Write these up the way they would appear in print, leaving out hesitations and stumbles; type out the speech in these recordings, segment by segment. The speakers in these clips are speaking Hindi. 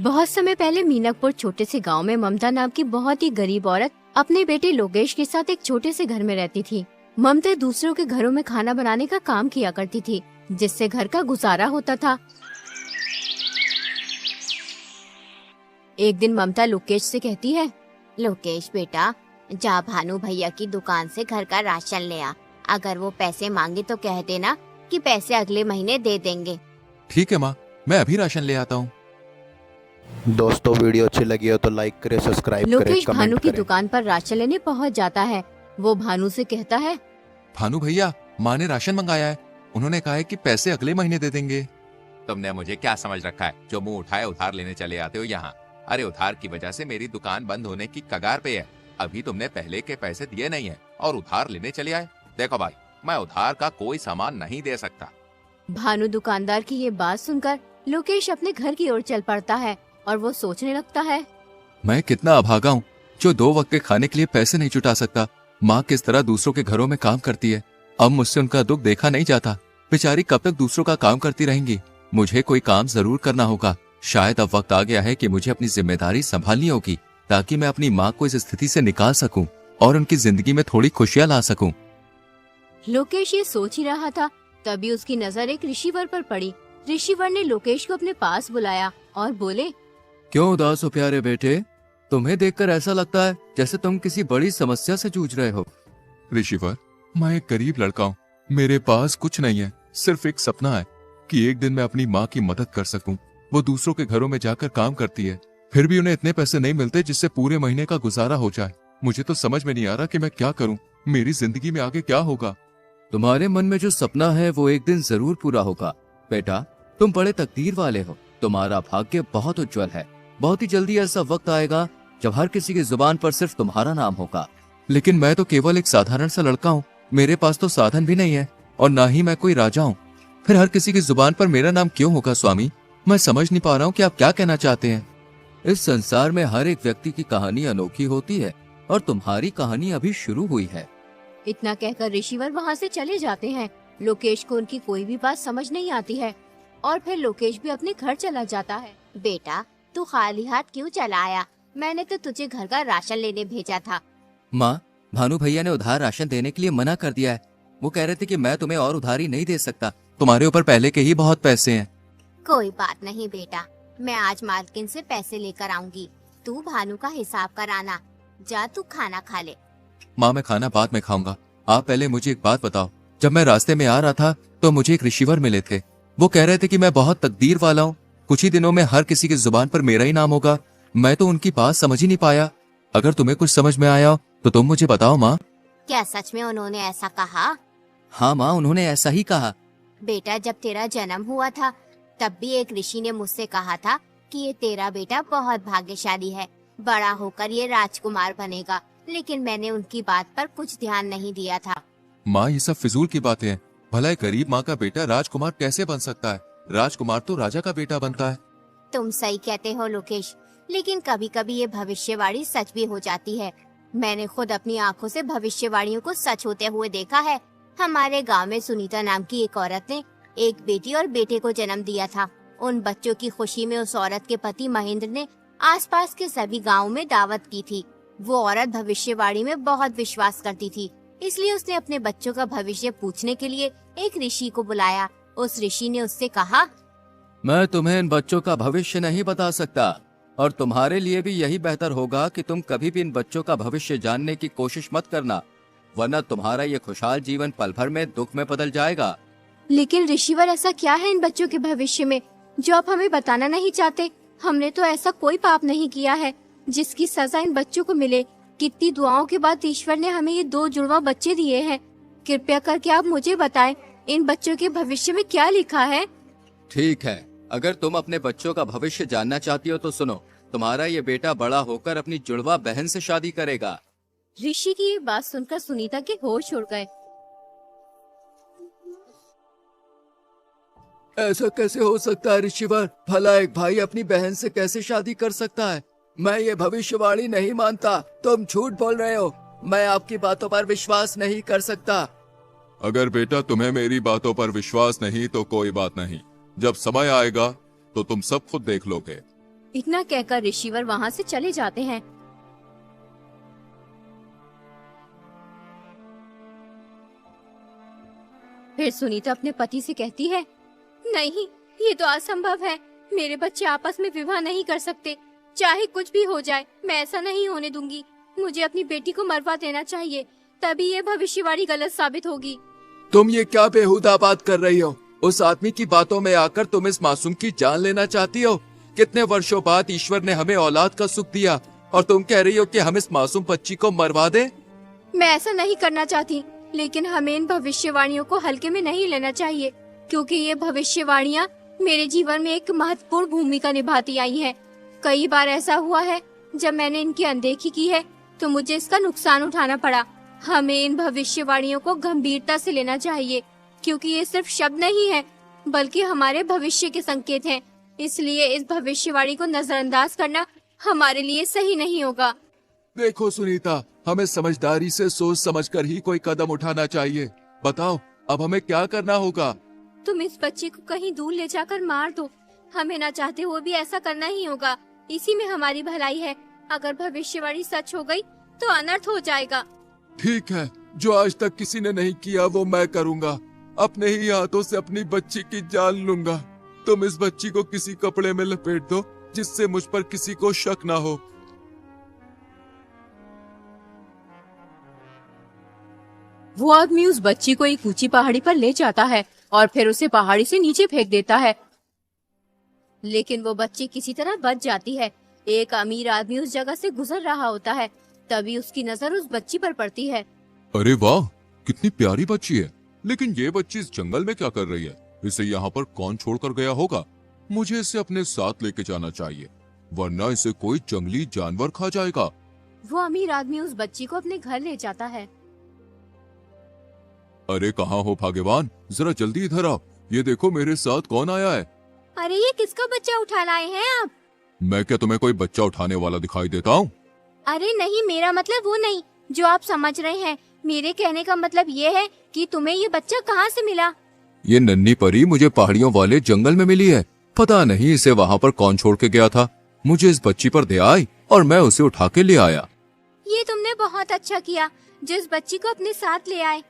बहुत समय पहले मीनापुर छोटे से गांव में ममता नाम की बहुत ही गरीब औरत अपने बेटे लोकेश के साथ एक छोटे से घर में रहती थी। ममता दूसरों के घरों में खाना बनाने का काम किया करती थी, जिससे घर का गुजारा होता था। एक दिन ममता लोकेश से कहती है, लोकेश बेटा, जा भानु भैया की दुकान से घर का राशन ले आ। अगर वो पैसे मांगे तो कह देना कि पैसे अगले महीने दे देंगे। ठीक है माँ, मैं अभी राशन ले आता हूँ। दोस्तों, वीडियो अच्छी लगी हो तो लाइक करें, सब्सक्राइब करें, लोकेश कमेंट भानु की करें। दुकान पर राशन लेने पहुंच जाता है। वो भानु से कहता है, भानु भैया, माँ ने राशन मंगाया है। उन्होंने कहा है कि पैसे अगले महीने दे देंगे। तुमने मुझे क्या समझ रखा है, जो मुंह उठाए उधार लेने चले आते हो यहाँ। अरे उधार की वजह से मेरी दुकान बंद होने की कगार पे है। अभी तुमने पहले के पैसे दिए नहीं है और उधार लेने चले आए। देखो भाई, मैं उधार का कोई सामान नहीं दे सकता। भानु दुकानदार की ये बात सुनकर लोकेश अपने घर की ओर चल पड़ता है और वो सोचने लगता है, मैं कितना अभागा हूँ जो 2 वक्त के खाने के लिए पैसे नहीं जुटा सकता। माँ किस तरह दूसरों के घरों में काम करती है। अब मुझसे उनका दुख देखा नहीं जाता। बेचारी कब तक दूसरों का काम करती रहेंगी। मुझे कोई काम जरूर करना होगा। शायद अब वक्त आ गया है कि मुझे अपनी जिम्मेदारी संभालनी होगी, ताकि मैं अपनी माँ को इस स्थिति से निकाल सकूं और उनकी जिंदगी में थोड़ी खुशियाँ ला सकूं। लोकेश ये सोच ही रहा था, तभी उसकी नजर एक ऋषिवर पर पड़ी। ऋषिवर ने लोकेश को अपने पास बुलाया और बोले, क्यों उदास हो प्यारे बेटे? तुम्हें देखकर ऐसा लगता है जैसे तुम किसी बड़ी समस्या से जूझ रहे हो। ऋषिवर, मैं एक गरीब लड़का हूँ। मेरे पास कुछ नहीं है, सिर्फ एक सपना है कि एक दिन मैं अपनी माँ की मदद कर सकूं। वो दूसरों के घरों में जाकर काम करती है, फिर भी उन्हें इतने पैसे नहीं मिलते जिससे पूरे महीने का गुजारा हो जाए। मुझे तो समझ में नहीं आ रहा कि मैं क्या करूं। मेरी जिंदगी में आगे क्या होगा। तुम्हारे मन में जो सपना है वो एक दिन जरूर पूरा होगा बेटा। तुम बड़े तकदीर वाले हो। तुम्हारा भाग्य बहुत उज्जवल है। बहुत ही जल्दी ऐसा वक्त आएगा जब हर किसी की जुबान पर सिर्फ तुम्हारा नाम होगा। लेकिन मैं तो केवल एक साधारण सा लड़का हूँ। मेरे पास तो साधन भी नहीं है और ना ही मैं कोई राजा हूँ। फिर हर किसी की जुबान पर मेरा नाम क्यों होगा स्वामी? मैं समझ नहीं पा रहा हूँ कि आप क्या कहना चाहते हैं। इस संसार में हर एक व्यक्ति की कहानी अनोखी होती है और तुम्हारी कहानी अभी शुरू हुई है। इतना कहकर ऋषिवर वहाँ से चले जाते हैं। लोकेश को उनकी कोई भी बात समझ नहीं आती है और फिर लोकेश भी अपने घर चला जाता है। बेटा, तू खाली हाथ क्यों चला आया? मैंने तो तुझे घर का राशन लेने भेजा था। माँ, भानु भैया ने उधार राशन देने के लिए मना कर दिया है। वो कह रहे थे कि मैं तुम्हें और उधारी नहीं दे सकता। तुम्हारे ऊपर पहले के ही बहुत पैसे हैं। कोई बात नहीं बेटा, मैं आज मालकिन से पैसे लेकर आऊंगी। तू भानु का हिसाब कराना। जा तू खाना खा ले। माँ, मैं खाना बाद में खाऊंगा। आप पहले मुझे एक बात बताओ। जब मैं रास्ते में आ रहा था तो मुझे एक ऋषिवर मिले थे। वो कह रहे थे कि मैं बहुत तकदीर वाला हूँ। कुछ ही दिनों में हर किसी की जुबान पर मेरा ही नाम होगा। मैं तो उनकी बात समझ ही नहीं पाया। अगर तुम्हें कुछ समझ में आया तो तुम मुझे बताओ माँ। क्या सच में उन्होंने ऐसा कहा? हाँ माँ, उन्होंने ऐसा ही कहा। बेटा, जब तेरा जन्म हुआ था तब भी एक ऋषि ने मुझसे कहा था कि ये तेरा बेटा बहुत भाग्यशाली है, बड़ा होकर ये राजकुमार बनेगा। लेकिन मैंने उनकी बात पर कुछ ध्यान नहीं दिया था। माँ, ये सब फिजूल की बातें हैं। भला एक गरीब माँ का बेटा राजकुमार कैसे बन सकता है? राजकुमार तो राजा का बेटा बनता है। तुम सही कहते हो लोकेश, लेकिन कभी कभी ये भविष्यवाणी सच भी हो जाती है। मैंने खुद अपनी आंखों से भविष्यवाणियों को सच होते हुए देखा है। हमारे गांव में सुनीता नाम की एक औरत ने एक बेटी और बेटे को जन्म दिया था। उन बच्चों की खुशी में उस औरत के पति महेंद्र ने आसपास के सभी गांवों में दावत की थी। वो औरत भविष्यवाणी में बहुत विश्वास करती थी, इसलिए उसने अपने बच्चों का भविष्य पूछने के लिए एक ऋषि को बुलाया। उस ऋषि ने उससे कहा, मैं तुम्हें इन बच्चों का भविष्य नहीं बता सकता और तुम्हारे लिए भी यही बेहतर होगा कि तुम कभी भी इन बच्चों का भविष्य जानने की कोशिश मत करना, वरना तुम्हारा ये खुशहाल जीवन पल भर में दुख में बदल जाएगा। लेकिन ऋषिवर, ऐसा क्या है इन बच्चों के भविष्य में जो आप हमें बताना नहीं चाहते? हमने तो ऐसा कोई पाप नहीं किया है जिसकी सजा इन बच्चों को मिले। कितनी दुआओं के बाद ईश्वर ने हमें ये 2 जुड़वा बच्चे दिए हैं। कृपया करके आप मुझे बताएं, इन बच्चों के भविष्य में क्या लिखा है? ठीक है, अगर तुम अपने बच्चों का भविष्य जानना चाहती हो तो सुनो। तुम्हारा ये बेटा बड़ा होकर अपनी जुड़वा बहन से शादी करेगा। ऋषि की ये बात सुनकर सुनीता के होश उड़ गए। ऐसा कैसे हो सकता है ऋषिवर? भला एक भाई अपनी बहन से कैसे शादी कर सकता है? मैं ये भविष्यवाणी नहीं मानता। तुम झूठ बोल रहे हो। मैं आपकी बातों पर विश्वास नहीं कर सकता। अगर बेटा तुम्हें मेरी बातों पर विश्वास नहीं तो कोई बात नहीं। जब समय आएगा तो तुम सब खुद देख लोगे। इतना कहकर रिसीवर वहाँ से चले जाते हैं। फिर सुनीता अपने पति से कहती है, नहीं, ये तो असंभव है। मेरे बच्चे आपस में विवाह नहीं कर सकते। चाहे कुछ भी हो जाए, मैं ऐसा नहीं होने दूंगी। मुझे अपनी बेटी को मरवा देना चाहिए, तभी ये भविष्यवाणी गलत साबित होगी। तुम ये क्या बेहुदा बात कर रही हो? उस आदमी की बातों में आकर तुम इस मासूम की जान लेना चाहती हो? कितने वर्षों बाद ईश्वर ने हमें औलाद का सुख दिया और तुम कह रही हो कि हम इस मासूम बच्ची को मरवा दें? मैं ऐसा नहीं करना चाहती, लेकिन हमें इन भविष्यवाणियों को हल्के में नहीं लेना चाहिए, क्योंकि ये भविष्यवाणियाँ मेरे जीवन में एक महत्वपूर्ण भूमिका निभाती आई हैं। कई बार ऐसा हुआ है जब मैंने इनकी अनदेखी की है तो मुझे इसका नुकसान उठाना पड़ा। हमें इन भविष्यवाणियों को गंभीरता से लेना चाहिए, क्योंकि ये सिर्फ शब्द नहीं है बल्कि हमारे भविष्य के संकेत हैं। इसलिए इस भविष्यवाणी को नजरअंदाज करना हमारे लिए सही नहीं होगा। देखो सुनीता, हमें समझदारी से सोच समझकर ही कोई कदम उठाना चाहिए। बताओ, अब हमें क्या करना होगा? तुम इस बच्चे को कहीं दूर ले जाकर मार दो। हमें ना चाहते हुए भी ऐसा करना ही होगा। इसी में हमारी भलाई है। अगर भविष्यवाणी सच हो गई तो अनर्थ हो जाएगा। ठीक है, जो आज तक किसी ने नहीं किया वो मैं करूँगा। अपने ही हाथों से अपनी बच्ची की जान लूंगा। तुम इस बच्ची को किसी कपड़े में लपेट दो जिससे मुझ पर किसी को शक ना हो। वो आदमी उस बच्ची को एक ऊंची पहाड़ी पर ले जाता है और फिर उसे पहाड़ी से नीचे फेंक देता है, लेकिन वो बच्ची किसी तरह बच जाती है। एक अमीर आदमी उस जगह से गुजर रहा होता है, तभी उसकी नजर उस बच्ची पर पड़ती है। अरे वाह, कितनी प्यारी बच्ची है। लेकिन ये बच्ची इस जंगल में क्या कर रही है? इसे यहाँ पर कौन छोड़कर गया होगा? मुझे इसे अपने साथ लेके जाना चाहिए, वरना इसे कोई जंगली जानवर खा जाएगा। वो अमीर आदमी उस बच्ची को अपने घर ले जाता है। अरे कहाँ हो भाग्यवान, जरा जल्दी इधर आओ। ये देखो मेरे साथ कौन आया है। अरे ये किसका बच्चा उठा लाए हैं आप? मैं क्या तुम्हें कोई बच्चा उठाने वाला दिखाई देता हूँ? अरे नहीं, मेरा मतलब वो नहीं जो आप समझ रहे हैं। मेरे कहने का मतलब ये है कि तुम्हें ये बच्चा कहाँ से मिला? ये नन्ही परी मुझे पहाड़ियों वाले जंगल में मिली है। पता नहीं इसे वहाँ पर कौन छोड़ के गया था। मुझे इस बच्ची पर दया आई और मैं उसे उठा के ले आया। ये तुमने बहुत अच्छा किया जिस बच्ची को अपने साथ ले आए।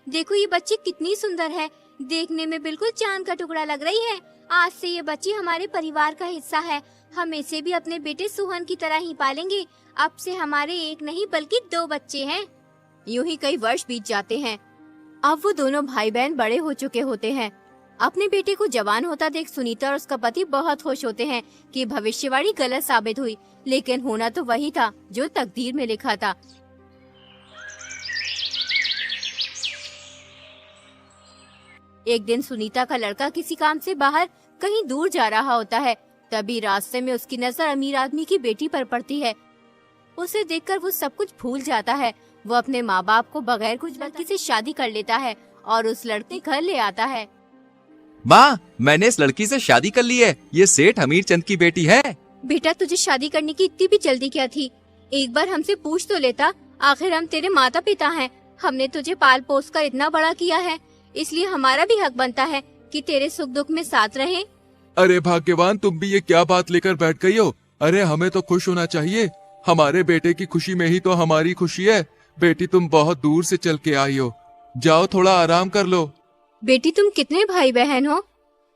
देखो ये बच्ची कितनी सुंदर है, देखने में बिल्कुल चांद का टुकड़ा लग रही है। आज से ये बच्ची हमारे परिवार का हिस्सा है। हम इसे भी अपने बेटे सुहन की तरह ही पालेंगे। अब से हमारे एक नहीं बल्कि 2 बच्चे हैं। यूं ही कई वर्ष बीत जाते हैं। अब वो दोनों भाई बहन बड़े हो चुके होते हैं। अपने बेटे को जवान होता देख सुनीता और उसका पति बहुत खुश होते हैं कि भविष्यवाणी गलत साबित हुई, लेकिन होना तो वही था जो तकदीर में लिखा था। एक दिन सुनीता का लड़का किसी काम से बाहर कहीं दूर जा रहा होता है। तभी रास्ते में उसकी नजर अमीर आदमी की बेटी पर पड़ती है। उसे देखकर वो सब कुछ भूल जाता है। वो अपने माँ बाप को बगैर कुछ लड़की से शादी कर लेता है और उस लड़के घर ले आता है। माँ, मैंने इस लड़की से शादी कर ली है। ये सेठ हमीर चंद की बेटी है। बेटा, तुझे शादी करने की इतनी भी जल्दी क्या थी? एक बार हमसे पूछ तो लेता। आखिर हम तेरे माता पिता हैं। हमने तुझे पाल पोस कर इतना बड़ा किया है, इसलिए हमारा भी हक बनता है कि तेरे सुख दुख में साथ रहें। अरे भाग्यवान, तुम भी ये क्या बात लेकर बैठ गई हो? अरे हमें तो खुश होना चाहिए। हमारे बेटे की खुशी में ही तो हमारी खुशी है। बेटी, तुम बहुत दूर से चल के आई हो, जाओ थोड़ा आराम कर लो। बेटी, तुम कितने भाई बहन हो?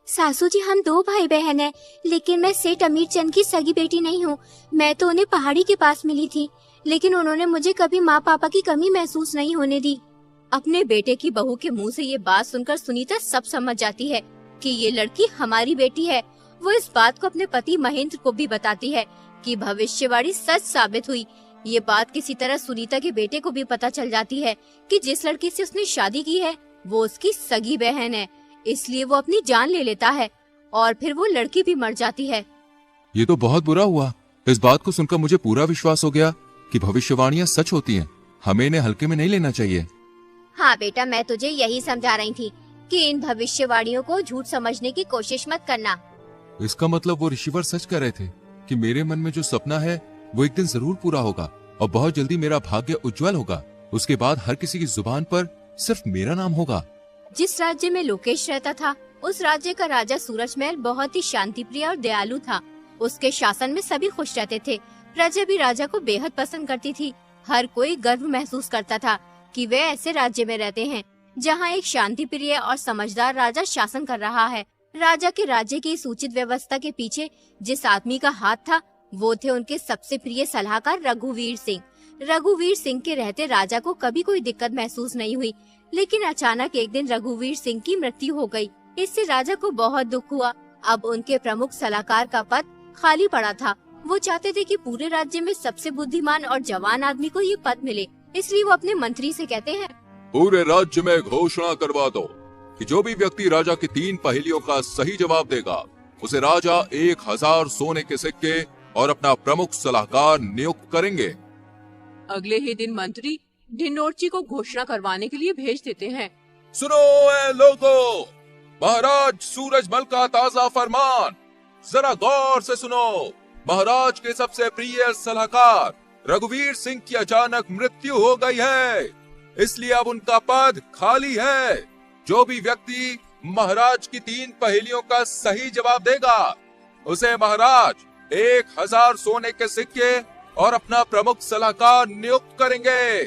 सासू जी, हम 2 भाई बहन हैं, लेकिन मैं सेठ अमीर चंद की सगी बेटी नहीं हूँ। मैं तो उन्हें पहाड़ी के पास मिली थी, लेकिन उन्होंने मुझे कभी माँ पापा की कमी महसूस नहीं होने दी। अपने बेटे की बहू के मुंह से ये बात सुनकर सुनीता सब समझ जाती है कि ये लड़की हमारी बेटी है। वो इस बात को अपने पति महेंद्र को भी बताती है कि भविष्यवाणी सच साबित हुई। ये बात किसी तरह सुनीता के बेटे को भी पता चल जाती है कि जिस लड़की से उसने शादी की है वो उसकी सगी बहन है। इसलिए वो अपनी जान ले लेता है और फिर वो लड़की भी मर जाती है। ये तो बहुत बुरा हुआ। इस बात को सुनकर मुझे पूरा विश्वास हो गया कि भविष्यवाणियाँ सच होती हैं। हमें इन्हें हल्के में नहीं लेना चाहिए। हाँ बेटा, मैं तुझे यही समझा रही थी कि इन भविष्यवाणियों को झूठ समझने की कोशिश मत करना। इसका मतलब वो ऋषिवर सच कह रहे थे कि मेरे मन में जो सपना है वो एक दिन जरूर पूरा होगा और बहुत जल्दी मेरा भाग्य उज्जवल होगा। उसके बाद हर किसी की जुबान पर सिर्फ मेरा नाम होगा। जिस राज्य में लोकेश रहता था, उस राज्य का राजा सूरजमहल बहुत ही शांति प्रिय और दयालु था। उसके शासन में सभी खुश रहते थे। प्रजा भी राजा को बेहद पसंद करती थी। हर कोई गर्व महसूस करता था कि वे ऐसे राज्य में रहते हैं जहाँ एक शांति प्रिय और समझदार राजा शासन कर रहा है। राजा के राज्य की सूचित व्यवस्था के पीछे जिस आदमी का हाथ था वो थे उनके सबसे प्रिय सलाहकार रघुवीर सिंह। रघुवीर सिंह के रहते राजा को कभी कोई दिक्कत महसूस नहीं हुई, लेकिन अचानक एक दिन रघुवीर सिंह की मृत्यु हो गई। इससे राजा को बहुत दुख हुआ। अब उनके प्रमुख सलाहकार का पद खाली पड़ा था। वो चाहते थे कि पूरे राज्य में सबसे बुद्धिमान और जवान आदमी को ये पद मिले, इसलिए वो अपने मंत्री से कहते हैं, पूरे राज्य में घोषणा करवा दो कि जो भी व्यक्ति राजा की 3 पहेलियों का सही जवाब देगा उसे राजा 1000 सोने के सिक्के और अपना प्रमुख सलाहकार नियुक्त करेंगे। अगले ही दिन मंत्री ढिंडोरची को घोषणा करवाने के लिए भेज देते हैं। सुनो ए लोगों, महाराज सूरजमल का ताजा फरमान जरा गौर से सुनो। महाराज के सबसे प्रिय सलाहकार रघुवीर सिंह की अचानक मृत्यु हो गई है, इसलिए अब उनका पद खाली है। जो भी व्यक्ति महाराज की 3 पहेलियों का सही जवाब देगा उसे महाराज 1000 सोने के सिक्के और अपना प्रमुख सलाहकार नियुक्त करेंगे।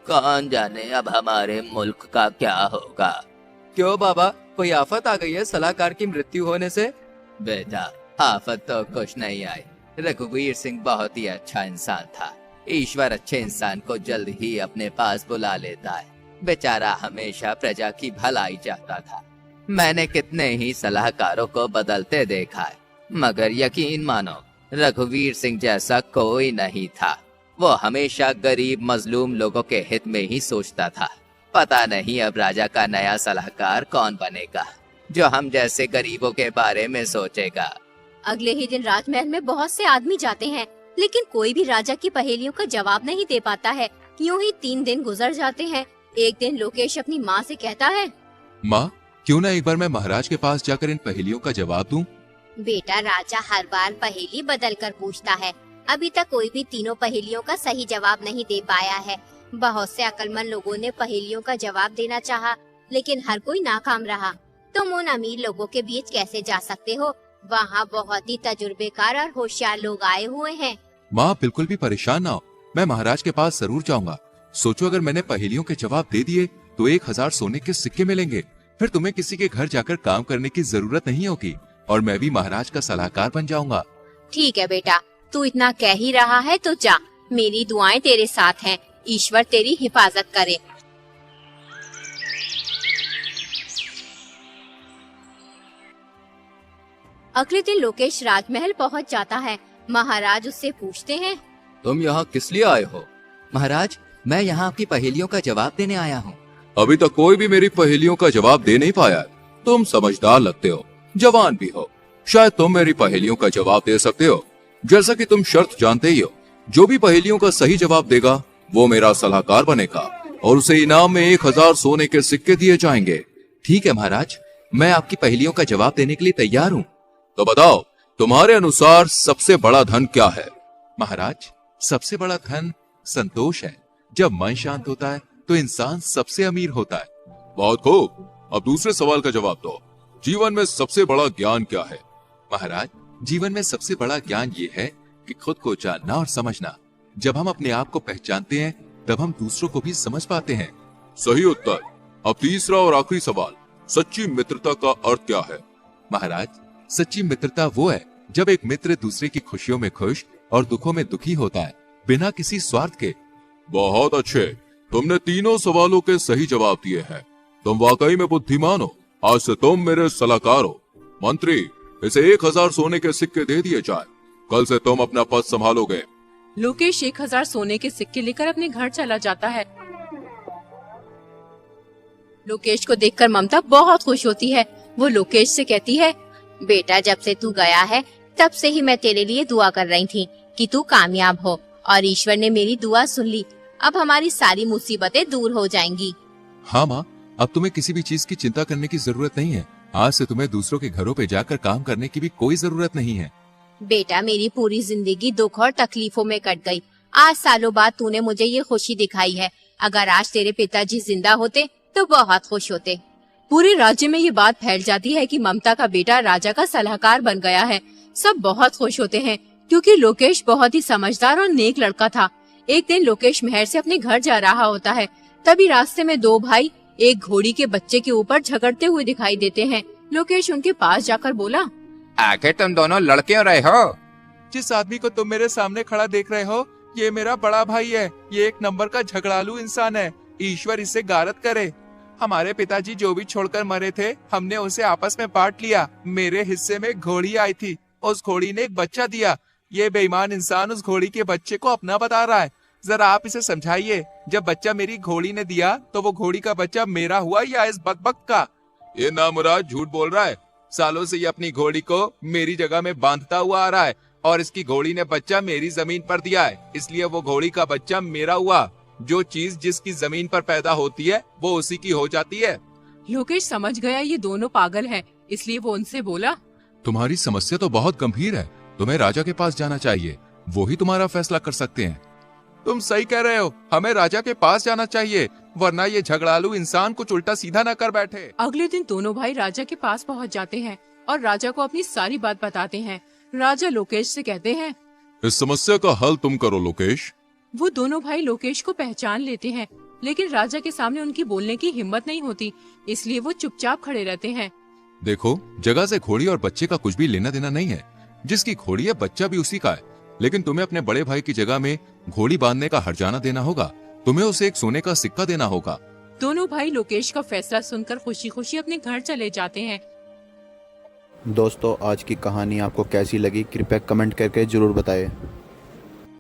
कौन जाने अब हमारे मुल्क का क्या होगा। क्यों बाबा, कोई आफत आ गई है सलाहकार की मृत्यु होने से? बेटा, आफत तो कुछ नहीं आई। रघुवीर सिंह बहुत ही अच्छा इंसान था। ईश्वर अच्छे इंसान को जल्द ही अपने पास बुला लेता है। बेचारा हमेशा प्रजा की भलाई चाहता था। मैंने कितने ही सलाहकारों को बदलते देखा है, मगर यकीन मानो रघुवीर सिंह जैसा कोई नहीं था। वो हमेशा गरीब मजलूम लोगों के हित में ही सोचता था। पता नहीं अब राजा का नया सलाहकार कौन बनेगा जो हम जैसे गरीबों के बारे में सोचेगा। अगले ही दिन राजमहल में बहुत से आदमी जाते हैं, लेकिन कोई भी राजा की पहेलियों का जवाब नहीं दे पाता है। यूं ही 3 दिन गुजर जाते हैं। एक दिन लोकेश अपनी माँ से कहता है, माँ, क्यों ना एक बार मैं महाराज के पास जाकर इन पहेलियों का जवाब दूं? बेटा, राजा हर बार पहेली बदल कर पूछता है। अभी तक कोई भी तीनों पहेलियों का सही जवाब नहीं दे पाया है। बहुत से अक्लमंद लोगों ने पहेलियों का जवाब देना चाहा, लेकिन हर कोई नाकाम रहा। तुम उन अमीर लोगों के बीच कैसे जा सकते हो? वहाँ बहुत ही तजुर्बेकार और होशियार लोग आए हुए हैं। माँ, बिल्कुल भी परेशान ना हो, मैं महाराज के पास जरूर जाऊंगा। सोचो, अगर मैंने पहेलियों के जवाब दे दिए तो 1000 सोने के सिक्के मिलेंगे। फिर तुम्हें किसी के घर जाकर काम करने की जरूरत नहीं होगी और मैं भी महाराज का सलाहकार बन जाऊंगा। ठीक है बेटा, तू इतना कह ही रहा है तो जा। मेरी दुआएं तेरे साथ हैं। ईश्वर तेरी हिफाजत करे। अगले दिन लोकेश राजमहल पहुंच जाता है। महाराज उससे पूछते हैं, तुम यहाँ किस लिए आए हो? महाराज, मैं यहाँ आपकी पहेलियों का जवाब देने आया हूँ। अभी तक कोई भी मेरी पहेलियों का जवाब दे नहीं पाया। तुम समझदार लगते हो, जवान भी हो, शायद तुम मेरी पहेलियों का जवाब दे सकते हो। जैसा कि तुम शर्त जानते ही हो, जो भी पहेलियों का सही जवाब देगा वो मेरा सलाहकार बनेगा और उसे इनाम में 1000 सोने के सिक्के दिए जाएंगे। ठीक है महाराज, मैं आपकी पहेलियों का जवाब देने के लिए तैयार हूँ। तो बताओ, तुम्हारे अनुसार सबसे बड़ा धन क्या है? महाराज, सबसे बड़ा धन संतोष है। जब मन शांत होता है तो इंसान सबसे अमीर होता है। बहुत खूब। अब दूसरे सवाल का जवाब दो। जीवन में सबसे बड़ा ज्ञान क्या है? महाराज, जीवन में सबसे बड़ा ज्ञान ये है कि खुद को जानना और समझना। जब हम अपने आप को पहचानते हैं तब हम दूसरों को भी समझ पाते हैं। सही उत्तर। अब तीसरा और आखिरी सवाल, सच्ची मित्रता का अर्थ क्या है? महाराज, सच्ची मित्रता वो है जब एक मित्र दूसरे की खुशियों में खुश और दुखों में दुखी होता है, बिना किसी स्वार्थ के। बहुत अच्छे, तुमने तीनों सवालों के सही जवाब दिए हैं। तुम वाकई में बुद्धिमान हो। आज से तुम मेरे सलाहकार हो। मंत्री, इसे 1000 सोने के सिक्के दे दिए जाए। कल से तुम अपना पद संभालोगे। लोकेश 1000 सोने के सिक्के लेकर अपने घर चला जाता है। लोकेश को देखकर ममता बहुत खुश होती है। वो लोकेश से कहती है, बेटा, जब से तू गया है तब से ही मैं तेरे लिए दुआ कर रही थी कि तू कामयाब हो, और ईश्वर ने मेरी दुआ सुन ली। अब हमारी सारी मुसीबतें दूर हो जाएंगी। हाँ माँ, अब तुम्हें किसी भी चीज की चिंता करने की जरूरत नहीं है। आज से तुम्हें दूसरों के घरों पे जाकर काम करने की भी कोई जरूरत नहीं है। बेटा, मेरी पूरी जिंदगी दुख और तकलीफों में कट गई। आज सालों बाद तूने मुझे ये खुशी दिखाई है। अगर आज तेरे पिताजी जिंदा होते तो बहुत खुश होते। पूरे राज्य में ये बात फैल जाती है कि ममता का बेटा राजा का सलाहकार बन गया है। सब बहुत खुश होते हैं क्योंकि लोकेश बहुत ही समझदार और नेक लड़का था। एक दिन लोकेश महर से अपने घर जा रहा होता है, तभी रास्ते में दो भाई एक घोड़ी के बच्चे के ऊपर झगड़ते हुए दिखाई देते हैं। लोकेश उनके पास जाकर बोला, आखिर तुम दोनों लड़के रहे हो? जिस आदमी को तुम मेरे सामने खड़ा देख रहे हो, ये मेरा बड़ा भाई है। ये एक नंबर का झगड़ालू इंसान है। ईश्वर इसे गारत करे। हमारे पिताजी जो भी छोड़कर मरे थे, हमने उसे आपस में बांट लिया। मेरे हिस्से में घोड़ी आई थी, उस घोड़ी ने एक बच्चा दिया। ये बेईमान इंसान उस घोड़ी के बच्चे को अपना बता रहा है। जरा आप इसे समझाइए, जब बच्चा मेरी घोड़ी ने दिया तो वो घोड़ी का बच्चा मेरा हुआ या इस बकबक का? ये नामुराद झूठ बोल रहा है। सालों से ये अपनी घोड़ी को मेरी जगह में बांधता हुआ आ रहा है और इसकी घोड़ी ने बच्चा मेरी जमीन पर दिया है, इसलिए वो घोड़ी का बच्चा मेरा हुआ। जो चीज जिसकी जमीन पर पैदा होती है वो उसी की हो जाती है। लोकेश समझ गया ये दोनों पागल हैं, इसलिए वो उनसे बोला, तुम्हारी समस्या तो बहुत गंभीर है। तुम्हें राजा के पास जाना चाहिए, वो ही तुम्हारा फैसला कर सकते हैं। तुम सही कह रहे हो, हमें राजा के पास जाना चाहिए, वरना ये झगड़ालू इंसान कुछ उल्टा सीधा न कर बैठे। अगले दिन दोनों भाई राजा के पास पहुंच जाते हैं और राजा को अपनी सारी बात बताते हैं। राजा लोकेश से कहते हैं, इस समस्या का हल तुम करो लोकेश। वो दोनों भाई लोकेश को पहचान लेते हैं, लेकिन राजा के सामने उनकी बोलने की हिम्मत नहीं होती, इसलिए वो चुपचाप खड़े रहते हैं। देखो, जगह से घोड़ी और बच्चे का कुछ भी लेना देना नहीं है। जिसकी घोड़ी है बच्चा भी उसी का है, लेकिन तुम्हें अपने बड़े भाई की जगह में घोड़ी बांधने का हर्जाना देना होगा। तुम्हें उसे एक सोने का सिक्का देना होगा। दोनों भाई लोकेश का फैसला सुनकर खुशी खुशी अपने घर चले जाते हैं। दोस्तों, आज की कहानी आपको कैसी लगी कृपया कमेंट करके जरूर बताएं।